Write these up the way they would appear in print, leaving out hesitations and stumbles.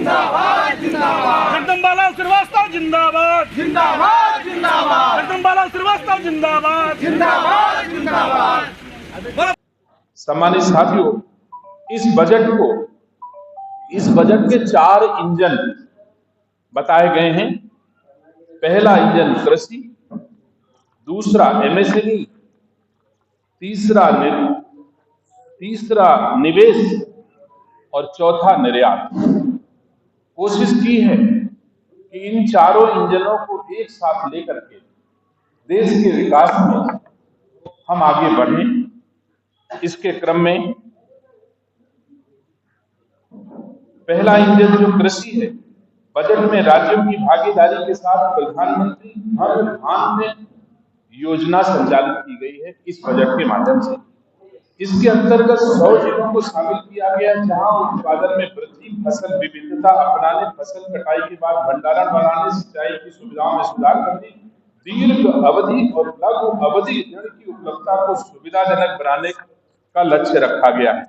जिंदाबाद जिंदाबाद। जगदम्बालाल श्रीवास्तव जिंदाबाद जिंदाबाद जिंदाबाद। जगदम्बालाल श्रीवास्तव जिंदाबाद जिंदाबाद जिंदाबाद। सम्मानित साथियों, इस बजट के 4 इंजन बताए गए हैं। पहला इंजन कृषि, दूसरा एमएसएमई, तीसरा निवेश और चौथा निर्यात। कोशिश की है कि इन चारों इंजनों को एक साथ लेकर के देश के विकास में हम आगे बढ़ें। इसके क्रम में पहला इंजन जो कृषि है, बजट में राज्यों की भागीदारी के साथ प्रधानमंत्री हर धान्य योजना संचालित की गई है इस बजट के माध्यम से। इसके अंतर्गत 100 जिलों को शामिल किया गया, जहां उत्पादन में वृद्धि, फसल विविधता अपनाने, फसल कटाई के बाद भंडारण बढ़ाने, सिंचाई की सुविधाओं में सुधार करने, दीर्घ अवधि और लघु अवधि ऋण की उपलब्धता को सुविधाजनक बनाने का लक्ष्य रखा गया है।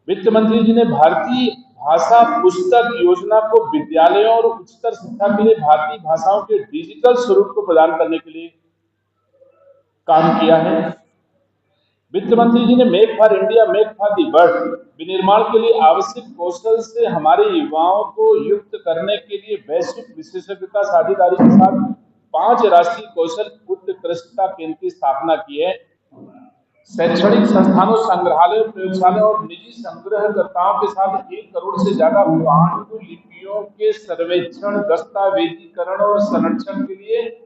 वित्त मंत्री जी ने भारतीय भाषा पुस्तक योजना को विद्यालयों और उच्चतर शिक्षा के लिए भारतीय भाषाओं के डिजिटल स्वरूप को प्रदान करने के लिए काम किया है। वित्त मंत्री जी ने make for India, make for the world विनिर्माण के लिए आवश्यक कौशल से हमारे युवाओं को युक्त करने के लिए वैश्विक विशेषज्ञता साझेदारी के साथ 5 राष्ट्रीय कौशल उत्कृष्टता केंद्र की स्थापना की है। शैक्षणिक संस्थानों, संग्रहालयों, प्रयोगशालाओं और निजी संग्रहकर्ताओं के साथ 1 करोड़ से ज्यादा पांडुलिपियों के सर्वेक्षण, दस्तावेजीकरण और संरक्षण के लिए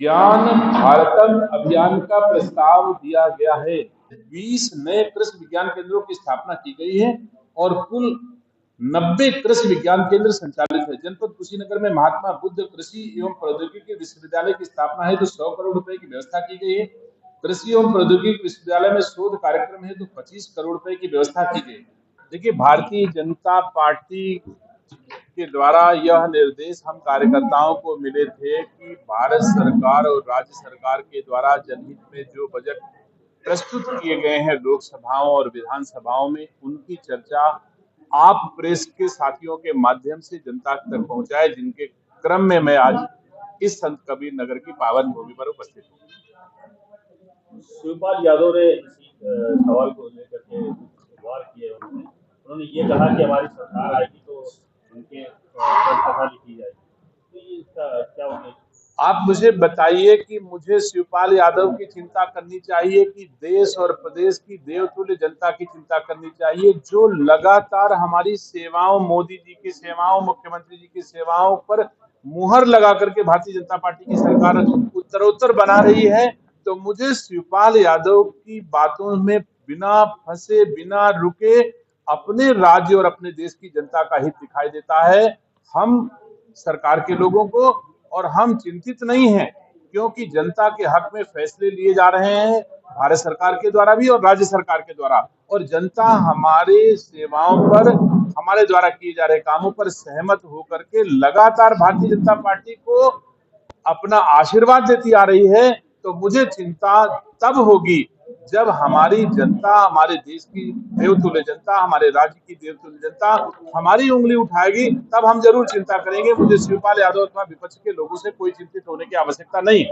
ज्ञान भारतम अभियान का प्रस्ताव दिया गया है। 20 नए कृषि विज्ञान केंद्रों की स्थापना की गई है और कुल 90 कृषि विज्ञान केंद्र संचालित है। जनपद कुशीनगर में महात्मा बुद्ध कृषि एवं प्रौद्योगिकी विश्वविद्यालय की स्थापना है तो 100 करोड़ रुपए की व्यवस्था की गई है। कृषि एवं प्रौद्योगिकी विश्वविद्यालय में शोध कार्यक्रम है तो 25 करोड़ रुपए की व्यवस्था की गई। देखिए, भारतीय जनता पार्टी के द्वारा यह निर्देश हम कार्यकर्ताओं को मिले थे कि भारत सरकार और राज्य सरकार के द्वारा जनहित में जो बजट प्रस्तुत किए गए हैं लोकसभाओं और विधानसभाओं में, उनकी चर्चा आप प्रेस के साथियों के माध्यम से जनता तक पहुंचाए, जिनके क्रम में मैं आज इस संत कबीर नगर की पावन भूमि पर उपस्थित हूँ। शिवपाल यादव ने इसी सवाल को लेकर के सवाल किए। उन्होंने ये कहा कि हमारी सरकार आएगी तो उनके कथा लिखी जाएगी, तो ये इसका क्या उद्देश्य? आप मुझे बताइए कि मुझे शिवपाल यादव की चिंता करनी चाहिए कि देश और प्रदेश की देवतुल्य जनता की चिंता करनी चाहिए, जो लगातार हमारी सेवाओं, मोदी जी की सेवाओं, मुख्यमंत्री जी की सेवाओं पर मुहर लगा करके भारतीय जनता पार्टी की सरकार उत्तरोत्तर बना रही है। तो मुझे शिवपाल यादव की बातों में बिना फंसे, बिना रुके अपने राज्य और अपने देश की जनता का हित दिखाई देता है। हम सरकार के लोगों को और हम चिंतित नहीं हैं, क्योंकि जनता के हक में फैसले लिए जा रहे हैं भारत सरकार के द्वारा भी और राज्य सरकार के द्वारा, और जनता हमारे सेवाओं पर, हमारे द्वारा किए जा रहे कामों पर सहमत होकर के लगातार भारतीय जनता पार्टी को अपना आशीर्वाद देती आ रही है। तो मुझे चिंता तब होगी जब हमारी जनता, हमारे देश की देवतुल्य जनता, हमारे राज्य की देवतुल्य जनता हमारी उंगली उठाएगी, तब हम जरूर चिंता करेंगे। मुझे शिवपाल यादव अथवा विपक्ष के लोगों से कोई चिंतित होने की आवश्यकता नहीं।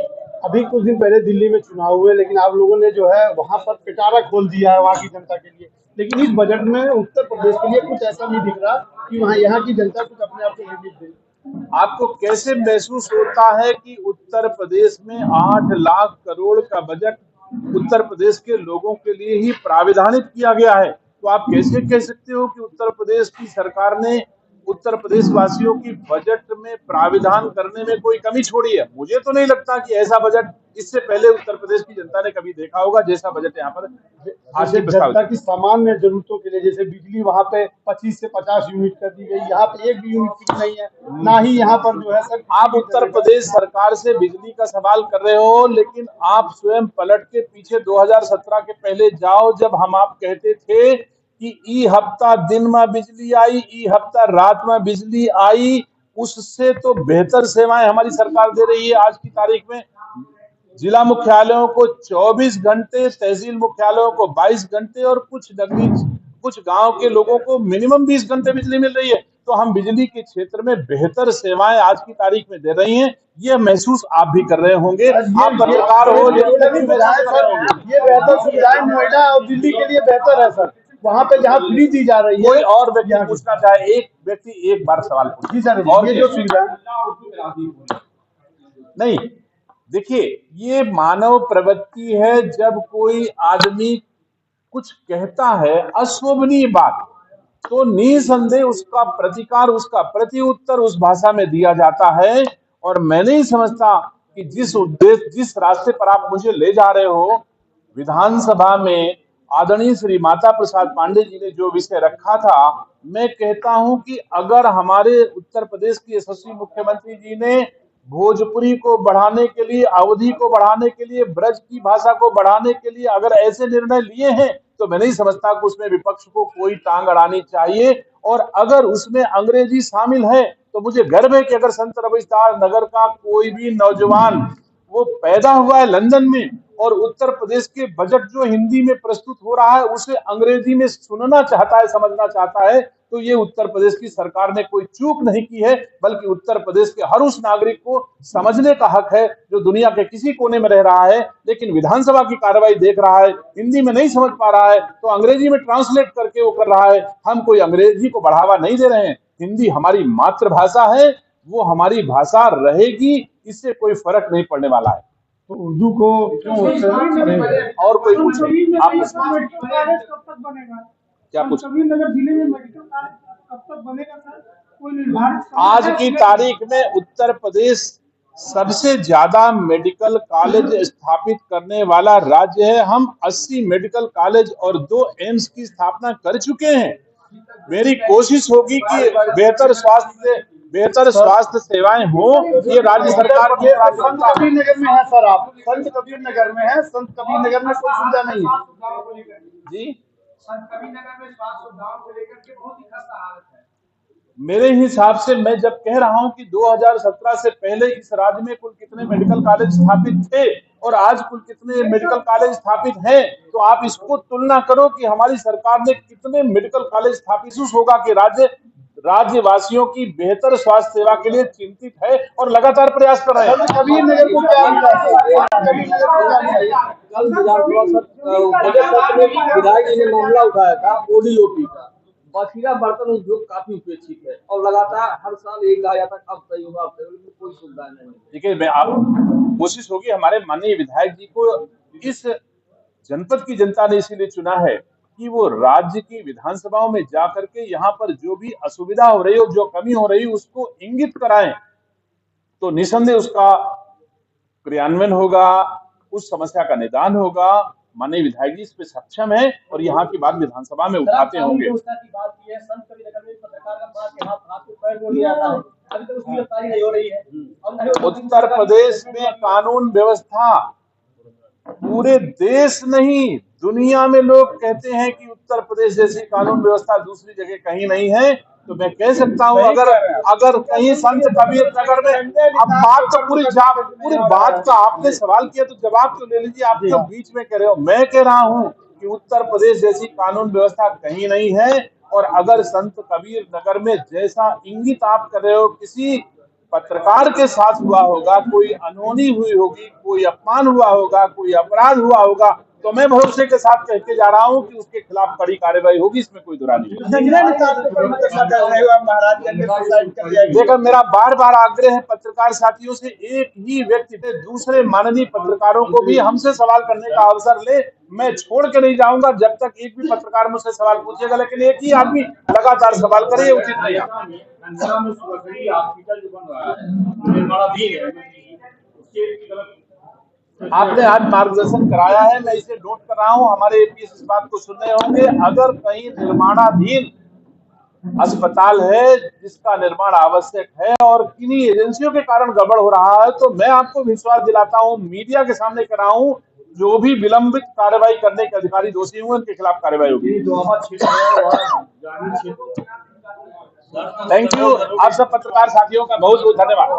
अभी कुछ दिन पहले दिल्ली में चुनाव हुए, लेकिन आप लोगों ने जो है वहां पर पिटारा खोल दिया है वहां की जनता के लिए, लेकिन इस बजट में उत्तर प्रदेश के लिए कुछ ऐसा नहीं दिख रहा कि वहां यहाँ की जनता कुछ अपने आप को रिलीफ दे। आपको कैसे महसूस होता है कि उत्तर प्रदेश में 8 लाख करोड़ का बजट उत्तर प्रदेश के लोगों के लिए ही प्राविधानित किया गया है? तो आप कैसे कह सकते हो कि उत्तर प्रदेश की सरकार ने उत्तर प्रदेश वासियों की बजट में प्राविधान करने में कोई कमी छोड़ी है? मुझे तो नहीं लगता कि ऐसा बजट इससे पहले उत्तर प्रदेश की जनता ने कभी देखा होगा जैसा बजट यहाँ पर आज जनता की सामान्य जरूरतों के लिए, जैसे बिजली वहाँ पे 25 से 50 यूनिट कर दी गई, यहाँ पे 1 भी यूनिट की नहीं है, ना ही यहाँ पर जो है सर। आप उत्तर प्रदेश सरकार से बिजली का सवाल कर रहे हो, लेकिन आप स्वयं पलट के पीछे 2017 के पहले जाओ, जब हम आप कहते थे कि ई हफ्ता दिन में बिजली आई, ई हफ्ता रात में बिजली आई, उससे तो बेहतर सेवाएं हमारी सरकार दे रही है। आज की तारीख में जिला मुख्यालयों को 24 घंटे, तहसील मुख्यालयों को 22 घंटे और कुछ गांव के लोगों को मिनिमम 20 घंटे बिजली मिल रही है। तो तो हम बिजली के क्षेत्र में बेहतर सेवाएं आज की तारीख में दे रही हैं। ये महसूस आप भी कर रहे होंगे, आप पत्रकार हो, ये बेहतर सुविधाएं नोएडा और दिल्ली के लिए बेहतर है सर। वहाँ पे जहाँ फ्री दी जा रही है। कोई और व्यक्ति पूछना चाहे, एक व्यक्ति एक बार सवाल पूछे। जी सर, और ये जो सुविधा नहीं, देखिए ये मानव प्रवृत्ति है, जब कोई आदमी कुछ कहता है अशोभनीय बात तो निसंदेह उसका प्रतिकार, उसका प्रत्युत्तर उस भाषा में दिया जाता है। और मैं नहीं समझता कि जिस उद्देश्य, जिस रास्ते पर आप मुझे ले जा रहे हो, विधानसभा में आदरणीय श्री माता प्रसाद पांडे जी ने जो विषय रखा था, मैं कहता हूं कि अगर हमारे उत्तर प्रदेश के यशस्वी मुख्यमंत्री जी ने भोजपुरी को बढ़ाने के लिए, अवधी को बढ़ाने के लिए, ब्रज की भाषा को बढ़ाने के लिए अगर ऐसे निर्णय लिए हैं, तो मैं नहीं समझता कि उसमें विपक्ष को कोई टांग अड़ानी चाहिए। और अगर उसमें अंग्रेजी शामिल है तो मुझे गर्व है कि अगर संत रविदास नगर का कोई भी नौजवान वो पैदा हुआ है लंदन में और उत्तर प्रदेश के बजट जो हिंदी में प्रस्तुत हो रहा है उसे अंग्रेजी में सुनना चाहता है, समझना चाहता है, तो ये उत्तर प्रदेश की सरकार ने कोई चूक नहीं की है, बल्कि उत्तर प्रदेश के हर उस नागरिक को समझने का हक है जो दुनिया के किसी कोने में रह रहा है, लेकिन विधानसभा की कार्रवाई देख रहा है, हिंदी में नहीं समझ पा रहा है तो अंग्रेजी में ट्रांसलेट करके वो कर रहा है। हम कोई अंग्रेजी को बढ़ावा नहीं दे रहे हैं, हिंदी हमारी मातृभाषा है, वो हमारी भाषा रहेगी, इससे कोई फर्क नहीं पड़ने वाला है। तो उर्दू को क्यों और कोई पूछे आप क्या पूछ, नगर जिले में मेडिकल कॉलेज कब तक बनेगा सर? कोई निर्धारित आज की तारीख में उत्तर प्रदेश सबसे ज्यादा मेडिकल कॉलेज स्थापित करने वाला राज्य है। हम 80 मेडिकल कॉलेज और 2 एम्स की स्थापना कर चुके हैं। मेरी कोशिश होगी कि बेहतर स्वास्थ्य सेवाएं हो, ये राज्य सरकार की संत कबीर नगर में है सर, आप संत कबीर नगर में है, संत कबीर नगर में कोई सुविधा नहीं है जी। संत कबीर नगर में स्वास्थ्य सुविधाओं को लेकर के बहुत ही खस्ता हालत है। मेरे हिसाब से मैं जब कह रहा हूं कि 2017 से पहले इस राज्य में कुल कितने मेडिकल कॉलेज स्थापित थे और आज कुल कितने मेडिकल कॉलेज स्थापित हैं, तो आप इसको तुलना करो कि हमारी सरकार ने कितने मेडिकल कॉलेज स्थापित। होगा कि राज्यवासियों की बेहतर स्वास्थ्य सेवा के लिए चिंतित है और लगातार प्रयास कर रहे हैं। कबीर नगर को क्या विधायक जी ने मामला उठाया था ओडीओपी का, बखीरा बर्तन उद्योग काफी उपेक्षित है और लगातार हर साल एक लाया तक अब सही होगा, अब कोई सुविधा नहीं। देखिए, मैं आप कोशिश होगी, हमारे माननीय विधायक जी को इस जनपद की जनता ने इसीलिए चुना है कि वो राज्य की विधानसभाओं में जाकर के यहाँ पर जो भी असुविधा हो रही हो, जो कमी हो रही है, उसको इंगित कराएं, तो निसंदेह उसका क्रियान्वयन होगा, उस समस्या का निदान होगा। माननीय विधायक जी इस पे सक्षम है और यहाँ की बात विधानसभा में उठाते होंगे। उत्तर प्रदेश में कानून व्यवस्था, पूरे देश नहीं दुनिया में लोग कहते हैं कि उत्तर प्रदेश जैसी कानून व्यवस्था दूसरी जगह कहीं नहीं है, तो मैं कह सकता हूं अगर कहीं संत कबीर नगर में, अब बात तो पूरी बात का आपने सवाल किया तो जवाब तो ले लीजिए, आप तो बीच में कह रहे हो। मैं कह रहा हूं कि उत्तर प्रदेश जैसी कानून व्यवस्था कहीं नहीं है, और अगर संत कबीर नगर में जैसा इंगित आप कर रहे हो किसी पत्रकार के साथ हुआ होगा, कोई अनहोनी हुई होगी, कोई अपमान हुआ होगा, कोई अपराध हुआ होगा, तो मैं भरोसे के साथ कह के जा रहा हूं कि उसके खिलाफ कड़ी कार्रवाई होगी, इसमें कोई दुरा नहीं। देखो, मेरा बार बार आग्रह है पत्रकार साथियों से, एक ही व्यक्ति से दूसरे माननीय पत्रकारों को भी हमसे सवाल करने का अवसर ले। मैं छोड़ के नहीं जाऊंगा जब तक एक भी पत्रकार मुझसे सवाल पूछेगा, लेकिन एक ही आदमी लगातार सवाल करे, ये उचित नहीं है। आपने आज मार्गदर्शन कराया है, मैं इसे नोट कर रहा हूं, हमारे एपीएस इस बात को सुन रहे होंगे। अगर कहीं निर्माणाधीन अस्पताल है जिसका निर्माण आवश्यक है और किन्हीं एजेंसियों के कारण गड़बड़ हो रहा है, तो मैं आपको विश्वास दिलाता हूं, मीडिया के सामने कर रहा हूं, जो भी विलंबित कार्रवाई करने के अधिकारी दोषी हुए उनके खिलाफ कार्रवाई होगी। थैंक यू, आप सब पत्रकार साथियों का बहुत बहुत धन्यवाद।